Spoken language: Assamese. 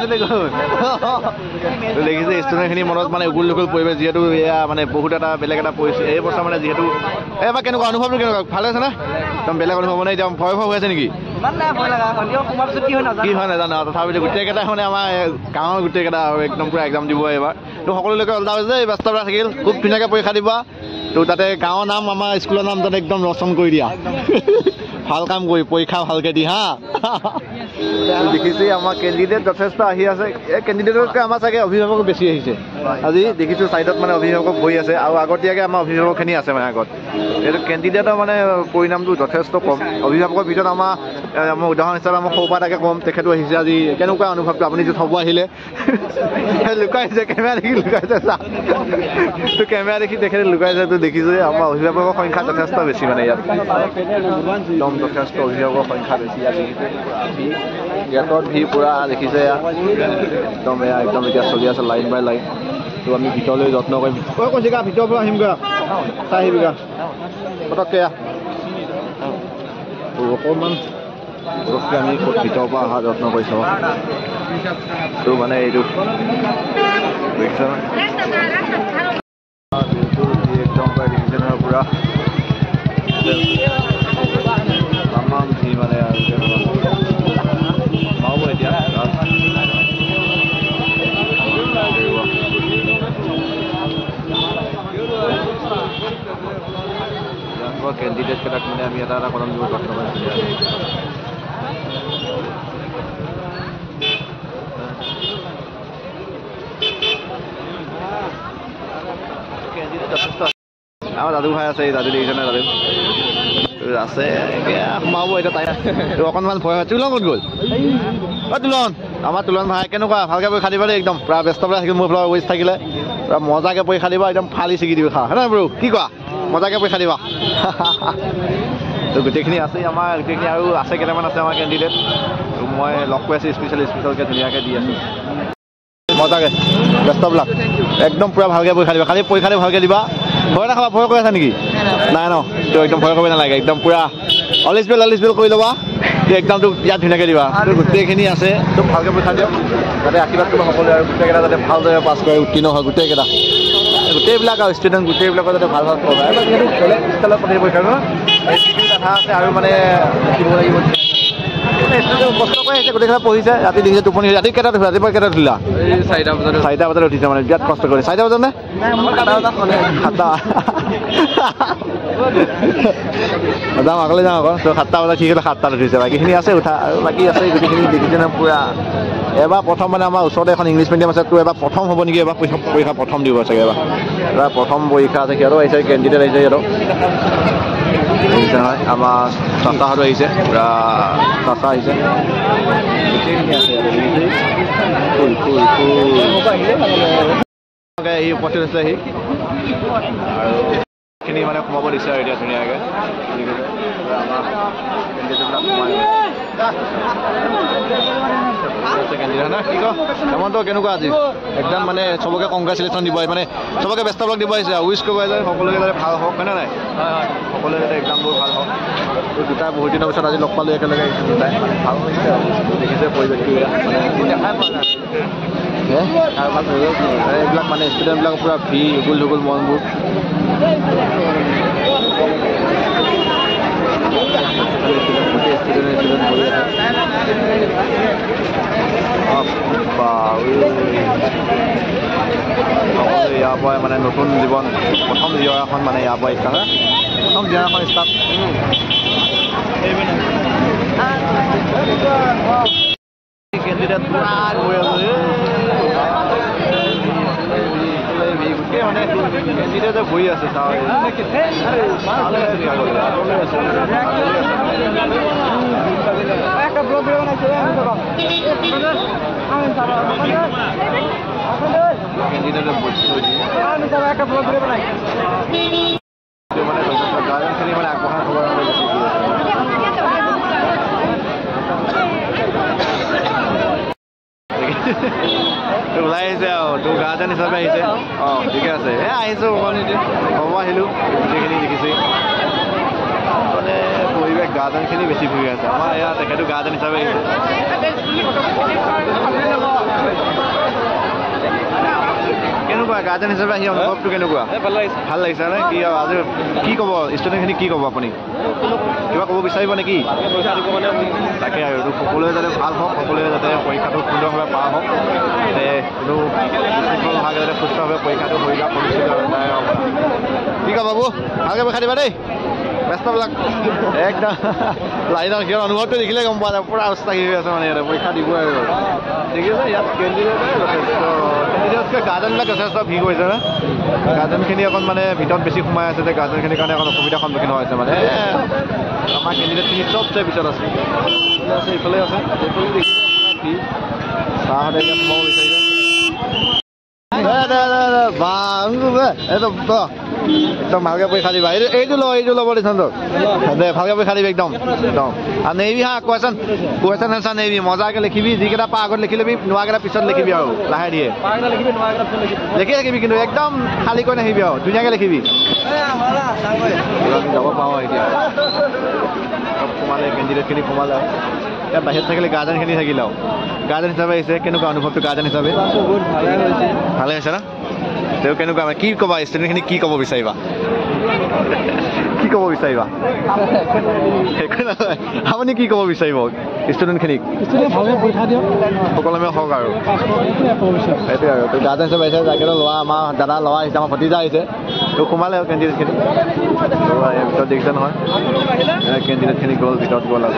গৈছিলে দেখিছে ষ্টুডেণ্টখিনি মনত মানে উগুল দুগুল পৰিৱেশ যিহেতু এয়া মানে বহুত এটা বেলেগ এটা পৰিস্থিতি এই বছৰ মানে যিহেতু এবাৰ কেনেকুৱা অনুভৱটো কেনেকুৱা ভালে আছে নে একদম বেলেগ অনুভৱ মানে এতিয়া ভয় হৈ আছে নেকি কি হয় নাজানো তথাপিতো গোটেইকেইটা মানে আমাৰ গাঁৱৰ গোটেইকেইটা আৰু একদম পুৰা এক্সাম দিব এইবাৰ তো সকলোলৈকে ওলটা হৈছে যে ব্যস্ততা থাকিল খুব ধুনীয়াকৈ পৰীক্ষা দিবা তো তাতে গাঁৱৰ নাম আমাৰ স্কুলৰ নাম তাতে একদম ৰচন কৰি দিয়া ভাল কাম কৰি পৰীক্ষা ভালকৈ দি হা দেখিছে আমাৰ কেণ্ডিডেট যথেষ্ট আহি আছে এই কেণ্ডিডেটতকৈ আমাৰ চাগে অভিভাৱক বেছি আহিছে আজি দেখিছোঁ ছাইডত মানে অভিভাৱক বহি আছে আৰু আগতীয়াকৈ আমাৰ অভিভাৱকখিনি আছে মানে আগত এইটো কেণ্ডিডেটৰ মানে পৰিণামটো যথেষ্ট কম অভিভাৱকৰ ভিতৰত আমাৰ উদাহৰণ হিচাপে আমাৰ সৌপা তাকে কম তেখেতো আহিছে আজি কেনেকুৱা অনুভৱটো আপুনি যে থ'ব আহিলে লুকাইছে কেমেৰা দেখি লুকাইছে চাহ তো কেমেৰা দেখি তেখেতে লুকাইছে তো দেখিছোঁ আমাৰ অভিভাৱকৰ সংখ্যা যথেষ্ট বেছি মানে ইয়াত একদম যথেষ্ট অভিভাৱকৰ সংখ্যা বেছি ইয়াত দেখিছে গেটত ভিৰ পূৰা দেখিছে একদম এয়া একদম এতিয়া চলি আছে লাইন বাই লাইন তো আমি ভিতৰলৈ যত্ন কৰিম কৈছে গা ভিতৰৰ পৰা আহিমগৈ চাই আহিবিগা পটককৈ অকণমান পটককৈ আমি ভিতৰৰ পৰা অহা যত্ন কৰিছোঁ তো মানে এইটো দেখিছে একদম দেখিছে নহয় পূৰা তামাম ভিৰ মানে আৰু পাব এতিয়া কেণ্ডিডেটকেইটাক মানে আমি এটা এটা কলম দিব যত্ন কৰিছোঁ যথেষ্ট আমাৰ দাদু ভাই আছে এই দাদু দেখিছেনে দাদু আছে এতিয়া সোমাব এতিয়া তাই অকণমান ভয় হয় তুলন ক'ত গ'ল তুলন আমাৰ তুলন ভাই কেনেকুৱা ভালকৈ পৰীক্ষা দিবা দেই একদম পূৰা ব্যস্ত পূৰা থাকিল মোৰ ফালৰ ৱেষ্ট থাকিলে পূৰা মজাকৈ পৰীক্ষা দিবা একদম ফালি ছিগি দিবা খা হয় বাৰু কি কোৱা মজাকৈ পৰীক্ষা দিবা তো গোটেইখিনি আছেই আমাৰ গোটেইখিনি আৰু আছে কেইটামান আছে আমাৰ কেণ্ডিডেট মই লগ কৰি আছোঁ স্পেচিয়েলকৈ ধুনীয়াকৈ দি আছোঁ মজাকৈ ব্যস্তবিলাক একদম পূৰা ভালকৈ পৰীক্ষা দিবা খালি পৰীক্ষাটো ভালকৈ দিবা ভয় নাখাবা ভয় কৰি আছা নেকি নাই ন তো একদম ভয় কৰিব নালাগে একদম পূৰা অলিজ বেল কৰি ল'বা তো একদমটো ইয়াত ধুনীয়াকৈ দিবা তো গোটেইখিনি আছে তো ভালকৈ পৰীক্ষা দিয়ক যাতে আশীৰ্বাদ কৰিব সকলোৱে আৰু গোটেইকেইটা যাতে ভালদৰে পাছ কৰে উত্তীৰ্ণ হয় গোটেইবিলাক আৰু ষ্টুডেণ্ট গোটেইবিলাকৰ যাতে ভাল পঢ়ায় আৰু যিহেতু বেলেগ ষ্টাইলত পৰীক্ষা ন কথা আছে আৰু মানে লিখিব লাগিব কষ্ট কৰি আহিছে গোটেইকেইটা পঢ়িছে ৰাতি দেখিছে টোপনি ৰাতি কেইটাত উঠিলা ৰাতিপুৱা কেইটাত উঠিলা 4টা বজাত উঠিছে মানে বিৰাট কষ্ট কৰি 4টা বজাত নে 7টা যাম আগলৈ যাওঁ আকৌ তো 7টা বজাত কি কৰিলে 7টাত উঠিছে বাকীখিনি আছে উঠা আৰু বাকী আছে গোটেইখিনি দেখিছে ন পূৰা এবাৰ প্ৰথম মানে আমাৰ ওচৰতে এখন ইংলিছ মিডিয়াম আছে তো এবাৰ প্ৰথম হ'ব নেকি এবাৰ পৰীক্ষা প্ৰথম দিব চাগে এবাৰ প্ৰথম পৰীক্ষা আছে সিহঁতো আহিছে কেণ্ডিডেট আহিছে সিহঁতক দেখিছে নহয় আমাৰ চাচাহঁতো আহিছে পূৰা চাচা আহিছে গোটেইখিনি আছে আহি উপস্থিত হৈছে আহি আৰু খিনি মানে সোমাব দিছে আৰু এতিয়া ধুনীয়াকৈ আমাৰ কেণ্ডিডেটবিলাক সোমাই কি কয় হেমন্ত কেনেকুৱা আজি একদম মানে চবকে কংগ্ৰেচুলেশ্যন দিব মানে চবকে ব্যস্তবিলাক দিব আহিছে উইচ কৰিব যায় সকলোকে যাতে ভাল হওক হয়নে নাই সকলোৱে যাতে এক্সামবোৰ ভাল হওক দুটাই বহুত দিনৰ পিছত আজি লগ পালোঁ একেলগে আহিছোঁ দুটাই ভাল হৈছে দেখিছে পৰিৱেশটো এইবিলাক মানে ষ্টুডেণ্টবিলাকৰ পূৰা ভিৰ উগুল ধুগুল মনবোৰ ইয়াৰ পৰাই মানে নতুন জীৱন প্ৰথম দিয়াখন মানে ইয়াৰ পৰা ষ্টাৰ্ট প্ৰথম দিয়াখন ষ্টাৰ্ট কেণ্ডিডেট পূৰা গৈ আছে গোটেই মানে কেণ্ডিডেটে বহি আছে চাওঁ কেণ্ডিডেটে বহি মানে গাৰ্জেনখিনি মানে আগবঢ়াই খবৰ ওলাই আহিছে আৰু তোৰ গাৰ্জেন হিচাপে আহিছে অঁ ঠিকে আছে আহিছোঁ অকণ হ'ব আহিলোঁ গোটেইখিনি দেখিছে মানে পৰিৱেশ গাৰ্জেনখিনি বেছি ফুৰি আছে আমাৰ এয়া তেখেতো গাৰ্জেন হিচাপে আহিছে গাৰ্জেন হিচাপে আহি অনুভৱটো কেনেকুৱা ভাল লাগিছে নে কি আজি কি ক'ব ষ্টুডেণ্টখিনি কি ক'ব আপুনি কিবা ক'ব বিচাৰিব নেকি তাকে আৰু এইটো সকলোৱে যাতে ভাল হওক সকলোৱে যাতে পৰীক্ষাটো সুন্দৰভাৱে পাৰ হওক যাতে কোনো বিশৃংখল নোহোৱাকৈ যাতে সুস্থভাৱে পৰীক্ষাটো হৈ যোৱা পৰিস্থিতি কি ক'ব বাবু ভালকৈ পৰীক্ষা দিবা দেই ব্যস্তবিলাক একদম লাইনৰ সিহঁতৰ অনুভৱটো দেখিলে গম পোৱা যায় পূৰা উৎসাহী হৈ আছে মানে ইয়াতে পৰীক্ষা দিবই আৰু দেখিছে ইয়াত কেণ্ডিডেটে যথেষ্ট কেণ্ডিডেটতকৈ গাৰ্জেনবিলাক যথেষ্ট ভিৰ কৰিছে না গাৰ্জেনখিনি অকণ মানে ভিতৰত বেছি সোমাই আছে যে গাৰ্জেনখিনিৰ কাৰণে অকণ অসুবিধাৰ সন্মুখীন হৈছে মানে আমাৰ কেণ্ডিডেটখিনি চবচে পিছত আছে ইফালে আছে চাহতে এতিয়া সোমাব বিচাৰিছে একদম ভালকৈ পৰীক্ষা দিবা এইটো ল'ব দিছোঁ দে ভালকৈ পৰীক্ষা দিবি একদম আৰু নেৰিবি হা কুৱেশ্যন এনচাৰ নেৰিবি মজাকৈ লিখিবি যিকেইটা পাৰ আগত লিখি ল'বি নোৱাৰকেইটা পিছত লিখিবি আৰু লাহে দিয়ে লিখি থাকিবি কিন্তু একদম খালীকৈ নাহিবি আৰু ধুনীয়াকৈ লিখিবি যাব পাওঁ এতিয়া সোমালে কেণ্ডিডেটখিনি সোমালে আৰু ইয়াত বাহিৰত থাকিলে গাৰ্জেনখিনি থাকিলে আৰু গাৰ্জেন হিচাপে আহিছে কেনেকুৱা অনুভৱটো গাৰ্জেন হিচাপে ভালে হৈছে না তেওঁ কেনেকুৱা কি ক'বা ষ্টুডেণ্টখিনি কি ক'ব বিচাৰিবা কি ক'ব বিচাৰিবা একো নহয় আপুনি কি ক'ব বিচাৰিব ষ্টুডেণ্টখিনিক সকলোৱে হওক আৰু সেইটোৱে আৰু তোৰ গাৰ্জেন হিচাপে আহিছে জাকেটৰ ল'ৰা আমাৰ দাদা ল'ৰা আহিছে আমাৰ ভতিজা আহিছে তোক সোমালে আৰু কেণ্ডিডেটখিনি ভিতৰত দেখিছে নহয় কেণ্ডিডেটখিনি গ'ল ভিতৰত গ'ল আৰু